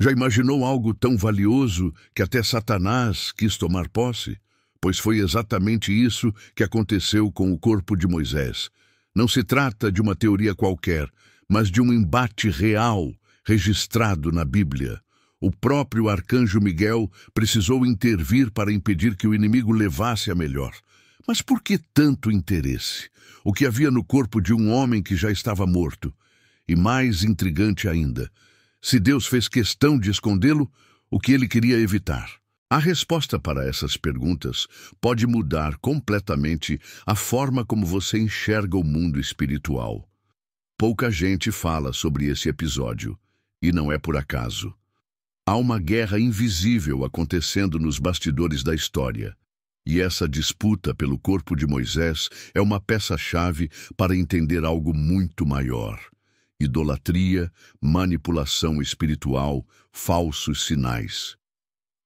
Já imaginou algo tão valioso que até Satanás quis tomar posse? Pois foi exatamente isso que aconteceu com o corpo de Moisés. Não se trata de uma teoria qualquer, mas de um embate real registrado na Bíblia. O próprio arcanjo Miguel precisou intervir para impedir que o inimigo levasse a melhor. Mas por que tanto interesse? O que havia no corpo de um homem que já estava morto? E mais intrigante ainda, se Deus fez questão de escondê-lo, o que ele queria evitar? A resposta para essas perguntas pode mudar completamente a forma como você enxerga o mundo espiritual. Pouca gente fala sobre esse episódio, e não é por acaso. Há uma guerra invisível acontecendo nos bastidores da história, e essa disputa pelo corpo de Moisés é uma peça-chave para entender algo muito maior: idolatria, manipulação espiritual, falsos sinais.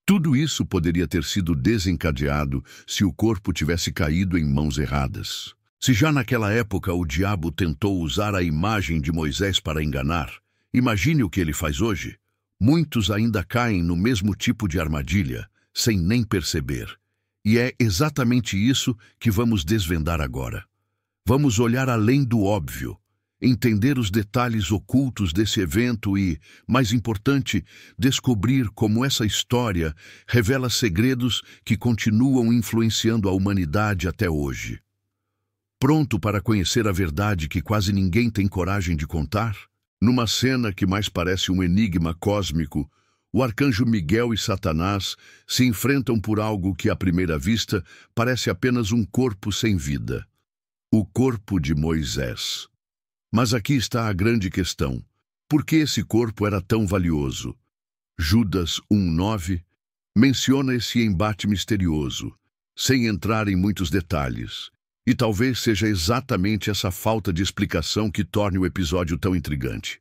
Tudo isso poderia ter sido desencadeado se o corpo tivesse caído em mãos erradas. Se já naquela época o diabo tentou usar a imagem de Moisés para enganar, imagine o que ele faz hoje. Muitos ainda caem no mesmo tipo de armadilha, sem nem perceber. E é exatamente isso que vamos desvendar agora. Vamos olhar além do óbvio, entender os detalhes ocultos desse evento e, mais importante, descobrir como essa história revela segredos que continuam influenciando a humanidade até hoje. Pronto para conhecer a verdade que quase ninguém tem coragem de contar? Numa cena que mais parece um enigma cósmico, o arcanjo Miguel e Satanás se enfrentam por algo que, à primeira vista, parece apenas um corpo sem vida. O corpo de Moisés. Mas aqui está a grande questão. Por que esse corpo era tão valioso? Judas 1:9 menciona esse embate misterioso, sem entrar em muitos detalhes. E talvez seja exatamente essa falta de explicação que torne o episódio tão intrigante.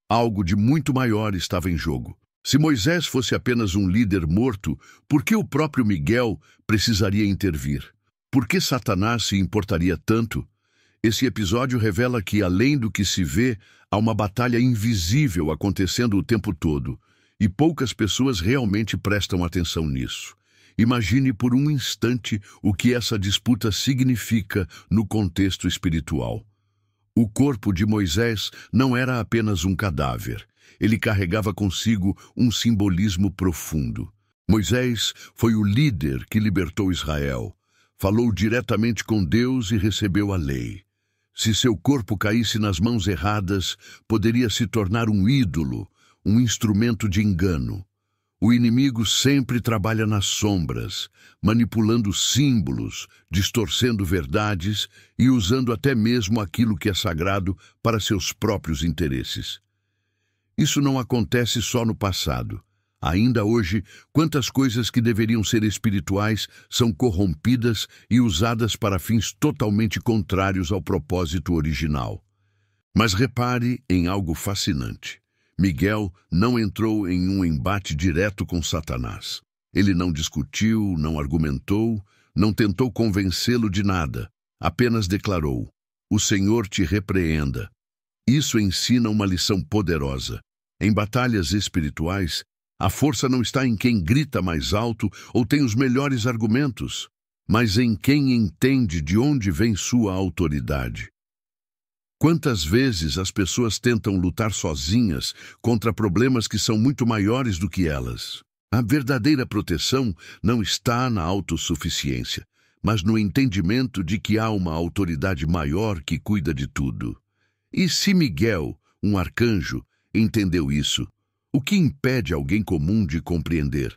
Algo de muito maior estava em jogo. Se Moisés fosse apenas um líder morto, por que o próprio Miguel precisaria intervir? Por que Satanás se importaria tanto? Esse episódio revela que, além do que se vê, há uma batalha invisível acontecendo o tempo todo, e poucas pessoas realmente prestam atenção nisso. Imagine por um instante o que essa disputa significa no contexto espiritual. O corpo de Moisés não era apenas um cadáver. Ele carregava consigo um simbolismo profundo. Moisés foi o líder que libertou Israel. Falou diretamente com Deus e recebeu a lei. Se seu corpo caísse nas mãos erradas, poderia se tornar um ídolo, um instrumento de engano. O inimigo sempre trabalha nas sombras, manipulando símbolos, distorcendo verdades e usando até mesmo aquilo que é sagrado para seus próprios interesses. Isso não acontece só no passado. Ainda hoje, quantas coisas que deveriam ser espirituais são corrompidas e usadas para fins totalmente contrários ao propósito original. Mas repare em algo fascinante. Miguel não entrou em um embate direto com Satanás. Ele não discutiu, não argumentou, não tentou convencê-lo de nada. Apenas declarou: "O Senhor te repreenda." Isso ensina uma lição poderosa. Em batalhas espirituais, a força não está em quem grita mais alto ou tem os melhores argumentos, mas em quem entende de onde vem sua autoridade. Quantas vezes as pessoas tentam lutar sozinhas contra problemas que são muito maiores do que elas? A verdadeira proteção não está na autossuficiência, mas no entendimento de que há uma autoridade maior que cuida de tudo. E se Miguel, um arcanjo, entendeu isso, o que impede alguém comum de compreender?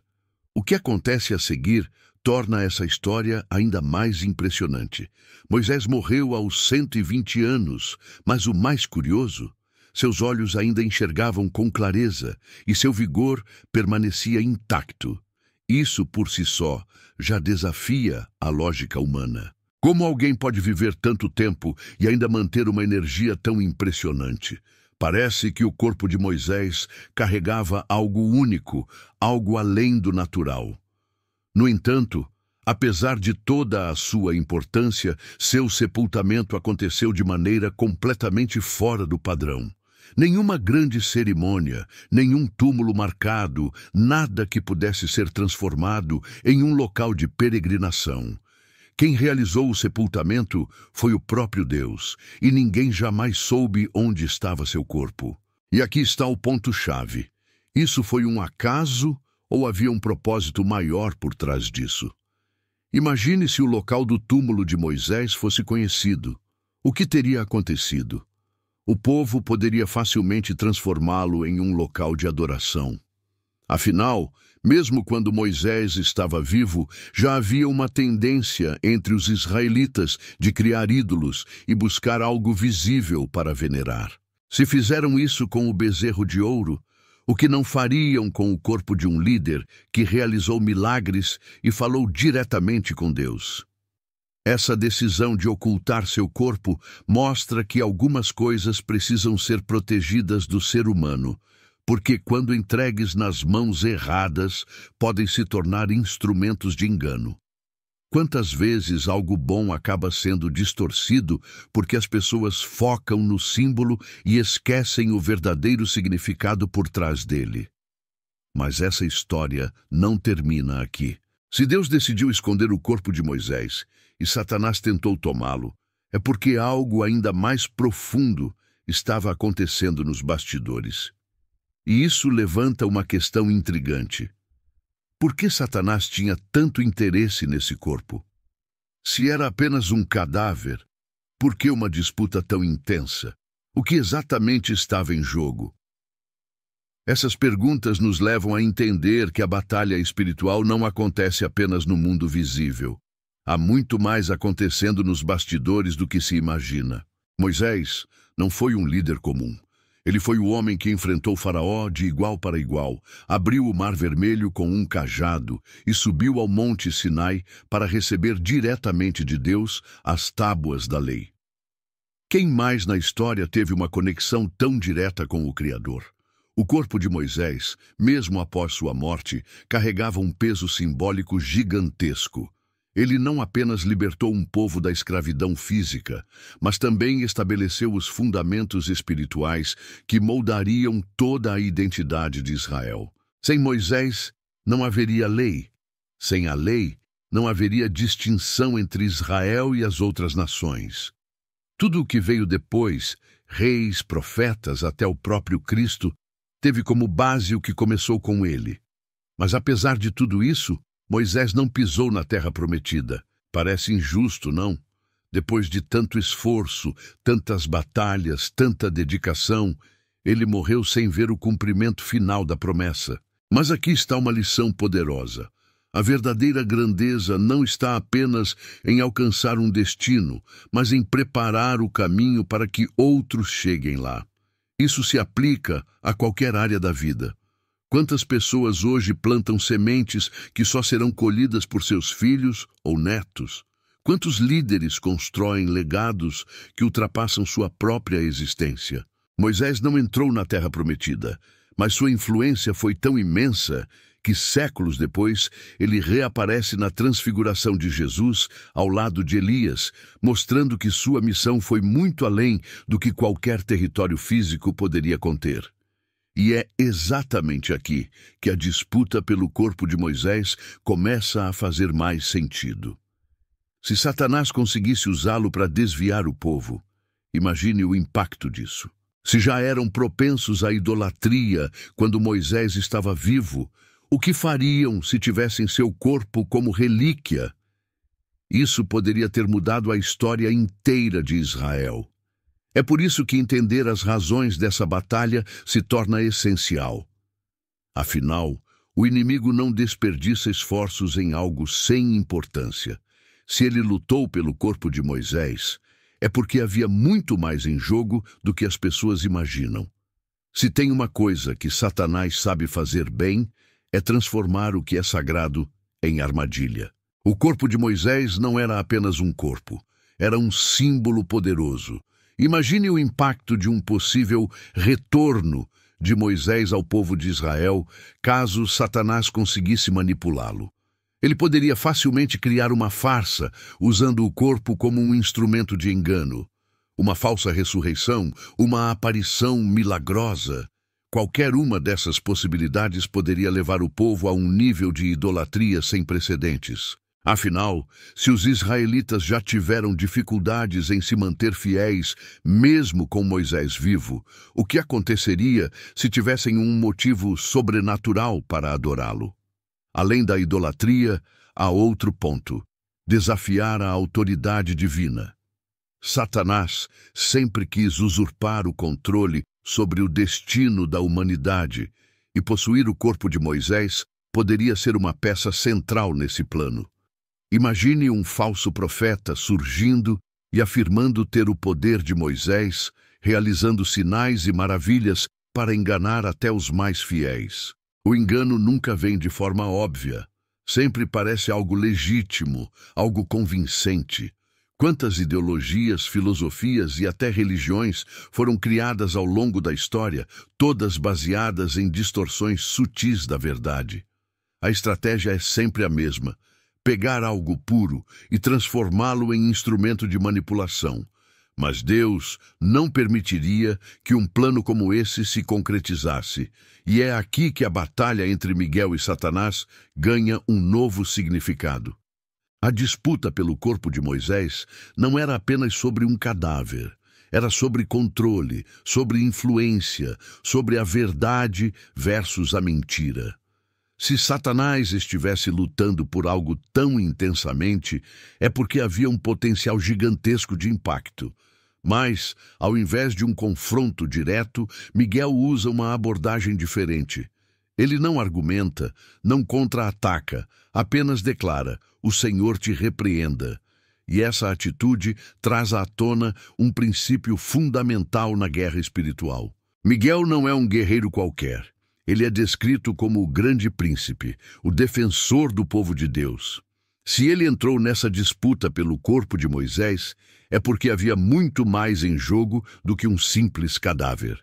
O que acontece a seguir torna essa história ainda mais impressionante. Moisés morreu aos 120 anos, mas o mais curioso, seus olhos ainda enxergavam com clareza e seu vigor permanecia intacto. Isso por si só já desafia a lógica humana. Como alguém pode viver tanto tempo e ainda manter uma energia tão impressionante? Parece que o corpo de Moisés carregava algo único, algo além do natural. No entanto, apesar de toda a sua importância, seu sepultamento aconteceu de maneira completamente fora do padrão. Nenhuma grande cerimônia, nenhum túmulo marcado, nada que pudesse ser transformado em um local de peregrinação. Quem realizou o sepultamento foi o próprio Deus, e ninguém jamais soube onde estava seu corpo. E aqui está o ponto-chave. Isso foi um acaso ou havia um propósito maior por trás disso? Imagine se o local do túmulo de Moisés fosse conhecido. O que teria acontecido? O povo poderia facilmente transformá-lo em um local de adoração. Afinal, mesmo quando Moisés estava vivo, já havia uma tendência entre os israelitas de criar ídolos e buscar algo visível para venerar. Se fizeram isso com o bezerro de ouro, o que não fariam com o corpo de um líder que realizou milagres e falou diretamente com Deus? Essa decisão de ocultar seu corpo mostra que algumas coisas precisam ser protegidas do ser humano, porque quando entregues nas mãos erradas, podem se tornar instrumentos de engano. Quantas vezes algo bom acaba sendo distorcido porque as pessoas focam no símbolo e esquecem o verdadeiro significado por trás dele? Mas essa história não termina aqui. Se Deus decidiu esconder o corpo de Moisés e Satanás tentou tomá-lo, é porque algo ainda mais profundo estava acontecendo nos bastidores. E isso levanta uma questão intrigante. Por que Satanás tinha tanto interesse nesse corpo? Se era apenas um cadáver, por que uma disputa tão intensa? O que exatamente estava em jogo? Essas perguntas nos levam a entender que a batalha espiritual não acontece apenas no mundo visível. Há muito mais acontecendo nos bastidores do que se imagina. Moisés não foi um líder comum. Ele foi o homem que enfrentou Faraó de igual para igual, abriu o Mar Vermelho com um cajado e subiu ao Monte Sinai para receber diretamente de Deus as tábuas da lei. Quem mais na história teve uma conexão tão direta com o Criador? O corpo de Moisés, mesmo após sua morte, carregava um peso simbólico gigantesco. Ele não apenas libertou um povo da escravidão física, mas também estabeleceu os fundamentos espirituais que moldariam toda a identidade de Israel. Sem Moisés, não haveria lei. Sem a lei, não haveria distinção entre Israel e as outras nações. Tudo o que veio depois, reis, profetas, até o próprio Cristo, teve como base o que começou com ele. Mas apesar de tudo isso, Moisés não pisou na terra prometida. Parece injusto, não? Depois de tanto esforço, tantas batalhas, tanta dedicação, ele morreu sem ver o cumprimento final da promessa. Mas aqui está uma lição poderosa. A verdadeira grandeza não está apenas em alcançar um destino, mas em preparar o caminho para que outros cheguem lá. Isso se aplica a qualquer área da vida. Quantas pessoas hoje plantam sementes que só serão colhidas por seus filhos ou netos? Quantos líderes constroem legados que ultrapassam sua própria existência? Moisés não entrou na Terra Prometida, mas sua influência foi tão imensa que séculos depois ele reaparece na transfiguração de Jesus ao lado de Elias, mostrando que sua missão foi muito além do que qualquer território físico poderia conter. E é exatamente aqui que a disputa pelo corpo de Moisés começa a fazer mais sentido. Se Satanás conseguisse usá-lo para desviar o povo, imagine o impacto disso. Se já eram propensos à idolatria quando Moisés estava vivo, o que fariam se tivessem seu corpo como relíquia? Isso poderia ter mudado a história inteira de Israel. É por isso que entender as razões dessa batalha se torna essencial. Afinal, o inimigo não desperdiça esforços em algo sem importância. Se ele lutou pelo corpo de Moisés, é porque havia muito mais em jogo do que as pessoas imaginam. Se tem uma coisa que Satanás sabe fazer bem, é transformar o que é sagrado em armadilha. O corpo de Moisés não era apenas um corpo, era um símbolo poderoso. Imagine o impacto de um possível retorno de Moisés ao povo de Israel, caso Satanás conseguisse manipulá-lo. Ele poderia facilmente criar uma farsa, usando o corpo como um instrumento de engano. uma falsa ressurreição, uma aparição milagrosa. Qualquer uma dessas possibilidades poderia levar o povo a um nível de idolatria sem precedentes. Afinal, se os israelitas já tiveram dificuldades em se manter fiéis, mesmo com Moisés vivo, o que aconteceria se tivessem um motivo sobrenatural para adorá-lo? Além da idolatria, há outro ponto: desafiar a autoridade divina. Satanás sempre quis usurpar o controle sobre o destino da humanidade, e possuir o corpo de Moisés poderia ser uma peça central nesse plano. Imagine um falso profeta surgindo e afirmando ter o poder de Moisés, realizando sinais e maravilhas para enganar até os mais fiéis. O engano nunca vem de forma óbvia. Sempre parece algo legítimo, algo convincente. Quantas ideologias, filosofias e até religiões foram criadas ao longo da história, todas baseadas em distorções sutis da verdade. A estratégia é sempre a mesma: pegar algo puro e transformá-lo em instrumento de manipulação. Mas Deus não permitiria que um plano como esse se concretizasse, e é aqui que a batalha entre Miguel e Satanás ganha um novo significado. A disputa pelo corpo de Moisés não era apenas sobre um cadáver. Era sobre controle, sobre influência, sobre a verdade versus a mentira. Se Satanás estivesse lutando por algo tão intensamente, é porque havia um potencial gigantesco de impacto. Mas, ao invés de um confronto direto, Miguel usa uma abordagem diferente. Ele não argumenta, não contra-ataca, apenas declara: "O Senhor te repreenda." E essa atitude traz à tona um princípio fundamental na guerra espiritual. Miguel não é um guerreiro qualquer. Ele é descrito como o grande príncipe, o defensor do povo de Deus. Se ele entrou nessa disputa pelo corpo de Moisés, é porque havia muito mais em jogo do que um simples cadáver.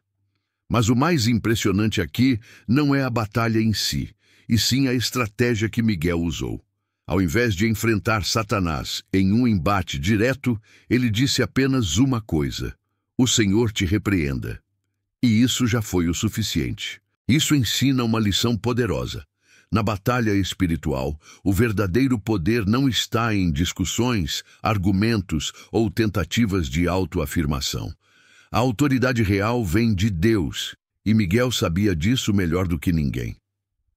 Mas o mais impressionante aqui não é a batalha em si, e sim a estratégia que Miguel usou. Ao invés de enfrentar Satanás em um embate direto, ele disse apenas uma coisa: "O Senhor te repreenda." E isso já foi o suficiente. Isso ensina uma lição poderosa. Na batalha espiritual, o verdadeiro poder não está em discussões, argumentos ou tentativas de autoafirmação. A autoridade real vem de Deus, e Miguel sabia disso melhor do que ninguém.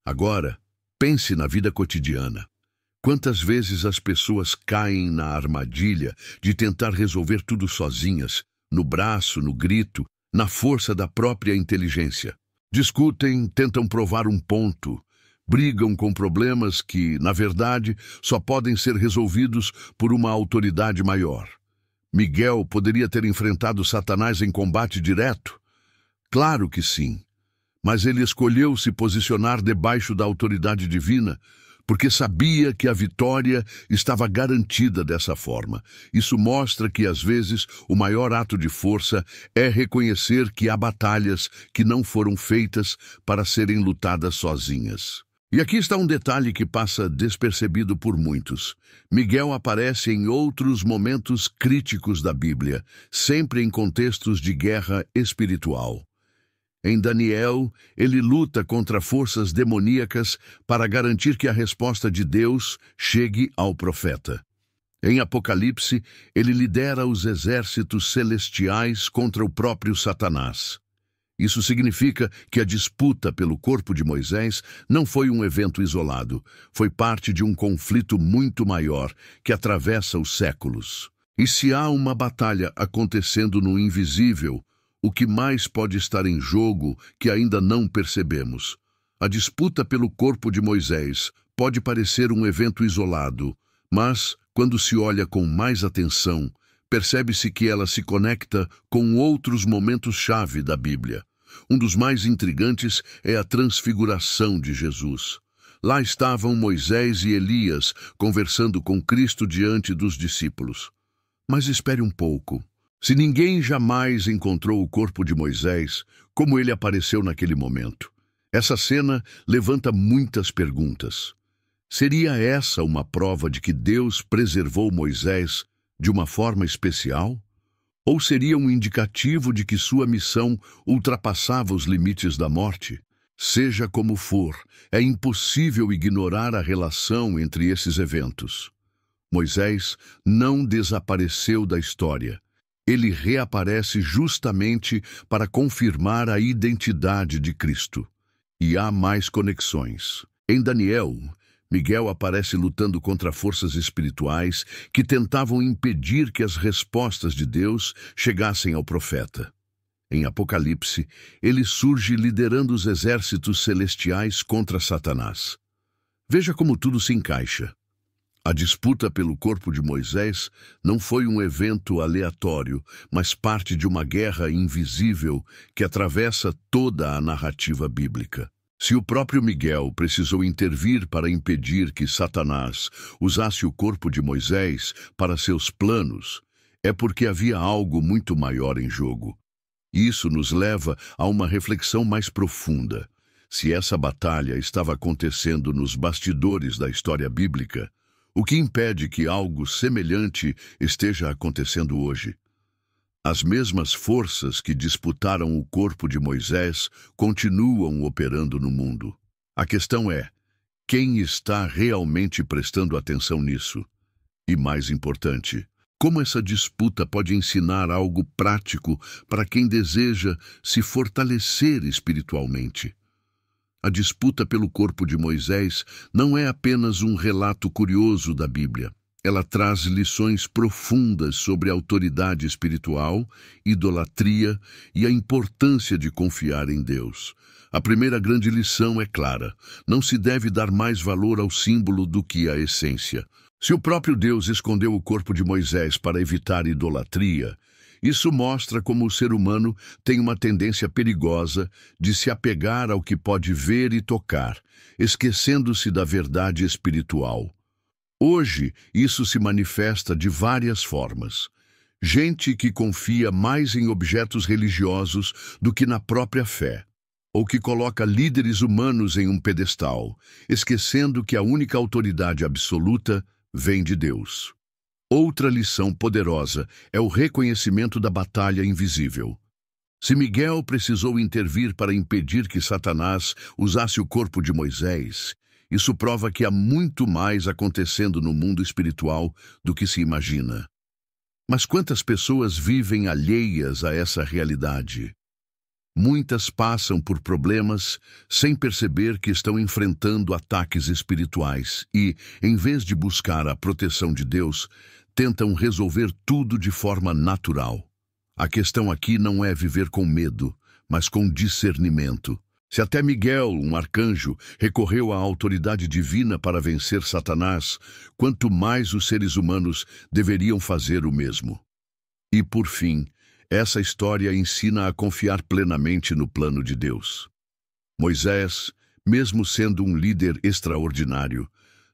Agora, pense na vida cotidiana. Quantas vezes as pessoas caem na armadilha de tentar resolver tudo sozinhas, no braço, no grito, na força da própria inteligência? Discutem, tentam provar um ponto, brigam com problemas que, na verdade, só podem ser resolvidos por uma autoridade maior. Miguel poderia ter enfrentado Satanás em combate direto? Claro que sim. Mas ele escolheu se posicionar debaixo da autoridade divina, porque sabia que a vitória estava garantida dessa forma. Isso mostra que, às vezes, o maior ato de força é reconhecer que há batalhas que não foram feitas para serem lutadas sozinhas. E aqui está um detalhe que passa despercebido por muitos. Miguel aparece em outros momentos críticos da Bíblia, sempre em contextos de guerra espiritual. Em Daniel, ele luta contra forças demoníacas para garantir que a resposta de Deus chegue ao profeta. Em Apocalipse, ele lidera os exércitos celestiais contra o próprio Satanás. Isso significa que a disputa pelo corpo de Moisés não foi um evento isolado, foi parte de um conflito muito maior que atravessa os séculos. E se há uma batalha acontecendo no invisível, o que mais pode estar em jogo que ainda não percebemos? A disputa pelo corpo de Moisés pode parecer um evento isolado, mas, quando se olha com mais atenção, percebe-se que ela se conecta com outros momentos-chave da Bíblia. Um dos mais intrigantes é a transfiguração de Jesus. Lá estavam Moisés e Elias conversando com Cristo diante dos discípulos. Mas espere um pouco. Se ninguém jamais encontrou o corpo de Moisés, como ele apareceu naquele momento? Essa cena levanta muitas perguntas. Seria essa uma prova de que Deus preservou Moisés de uma forma especial? Ou seria um indicativo de que sua missão ultrapassava os limites da morte? Seja como for, é impossível ignorar a relação entre esses eventos. Moisés não desapareceu da história. Ele reaparece justamente para confirmar a identidade de Cristo. E há mais conexões. Em Daniel, Miguel aparece lutando contra forças espirituais que tentavam impedir que as respostas de Deus chegassem ao profeta. Em Apocalipse, ele surge liderando os exércitos celestiais contra Satanás. Veja como tudo se encaixa. A disputa pelo corpo de Moisés não foi um evento aleatório, mas parte de uma guerra invisível que atravessa toda a narrativa bíblica. Se o próprio Miguel precisou intervir para impedir que Satanás usasse o corpo de Moisés para seus planos, é porque havia algo muito maior em jogo. Isso nos leva a uma reflexão mais profunda. Se essa batalha estava acontecendo nos bastidores da história bíblica, o que impede que algo semelhante esteja acontecendo hoje? As mesmas forças que disputaram o corpo de Moisés continuam operando no mundo. A questão é, quem está realmente prestando atenção nisso? E mais importante, como essa disputa pode ensinar algo prático para quem deseja se fortalecer espiritualmente? A disputa pelo corpo de Moisés não é apenas um relato curioso da Bíblia. Ela traz lições profundas sobre a autoridade espiritual, idolatria e a importância de confiar em Deus. A primeira grande lição é clara: não se deve dar mais valor ao símbolo do que à essência. Se o próprio Deus escondeu o corpo de Moisés para evitar idolatria, isso mostra como o ser humano tem uma tendência perigosa de se apegar ao que pode ver e tocar, esquecendo-se da verdade espiritual. Hoje, isso se manifesta de várias formas. Gente que confia mais em objetos religiosos do que na própria fé, ou que coloca líderes humanos em um pedestal, esquecendo que a única autoridade absoluta vem de Deus. Outra lição poderosa é o reconhecimento da batalha invisível. Se Miguel precisou intervir para impedir que Satanás usasse o corpo de Moisés, isso prova que há muito mais acontecendo no mundo espiritual do que se imagina. Mas quantas pessoas vivem alheias a essa realidade? Muitas passam por problemas sem perceber que estão enfrentando ataques espirituais e, em vez de buscar a proteção de Deus, tentam resolver tudo de forma natural. A questão aqui não é viver com medo, mas com discernimento. Se até Miguel, um arcanjo, recorreu à autoridade divina para vencer Satanás, quanto mais os seres humanos deveriam fazer o mesmo. E, por fim, essa história ensina a confiar plenamente no plano de Deus. Moisés, mesmo sendo um líder extraordinário,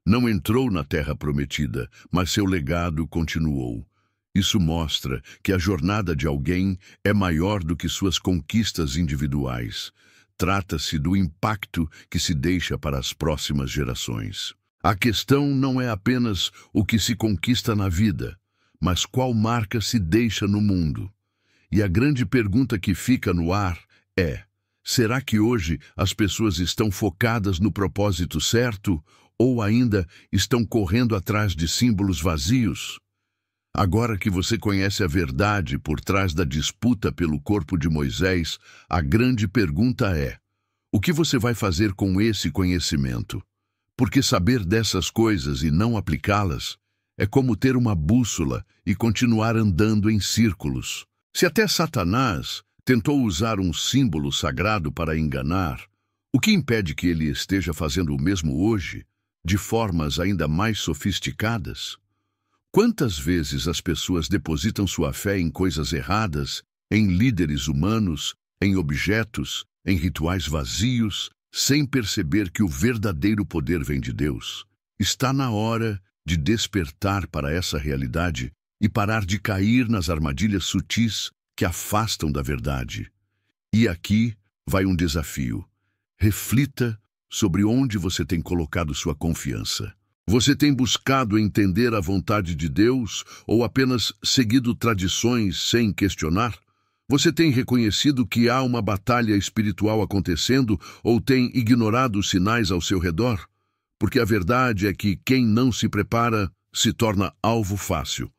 não entrou na Terra Prometida, mas seu legado continuou. Isso mostra que a jornada de alguém é maior do que suas conquistas individuais. Trata-se do impacto que se deixa para as próximas gerações. A questão não é apenas o que se conquista na vida, mas qual marca se deixa no mundo. E a grande pergunta que fica no ar é: será que hoje as pessoas estão focadas no propósito certo ou ainda estão correndo atrás de símbolos vazios? Agora que você conhece a verdade por trás da disputa pelo corpo de Moisés, a grande pergunta é: o que você vai fazer com esse conhecimento? Porque saber dessas coisas e não aplicá-las é como ter uma bússola e continuar andando em círculos. Se até Satanás tentou usar um símbolo sagrado para enganar, o que impede que ele esteja fazendo o mesmo hoje, de formas ainda mais sofisticadas? Quantas vezes as pessoas depositam sua fé em coisas erradas, em líderes humanos, em objetos, em rituais vazios, sem perceber que o verdadeiro poder vem de Deus? Está na hora de despertar para essa realidade e parar de cair nas armadilhas sutis que afastam da verdade. E aqui vai um desafio. Reflita sobre onde você tem colocado sua confiança. Você tem buscado entender a vontade de Deus ou apenas seguido tradições sem questionar? Você tem reconhecido que há uma batalha espiritual acontecendo ou tem ignorado os sinais ao seu redor? Porque a verdade é que quem não se prepara se torna alvo fácil.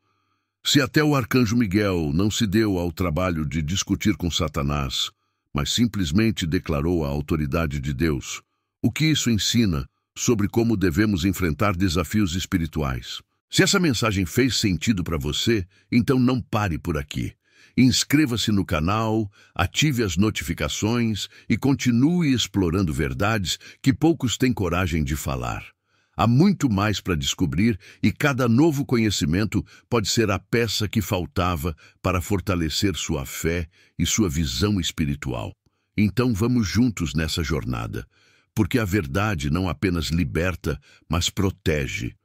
Se até o arcanjo Miguel não se deu ao trabalho de discutir com Satanás, mas simplesmente declarou a autoridade de Deus, o que isso ensina sobre como devemos enfrentar desafios espirituais? Se essa mensagem fez sentido para você, então não pare por aqui. Inscreva-se no canal, ative as notificações e continue explorando verdades que poucos têm coragem de falar. Há muito mais para descobrir e cada novo conhecimento pode ser a peça que faltava para fortalecer sua fé e sua visão espiritual. Então vamos juntos nessa jornada, porque a verdade não apenas liberta, mas protege.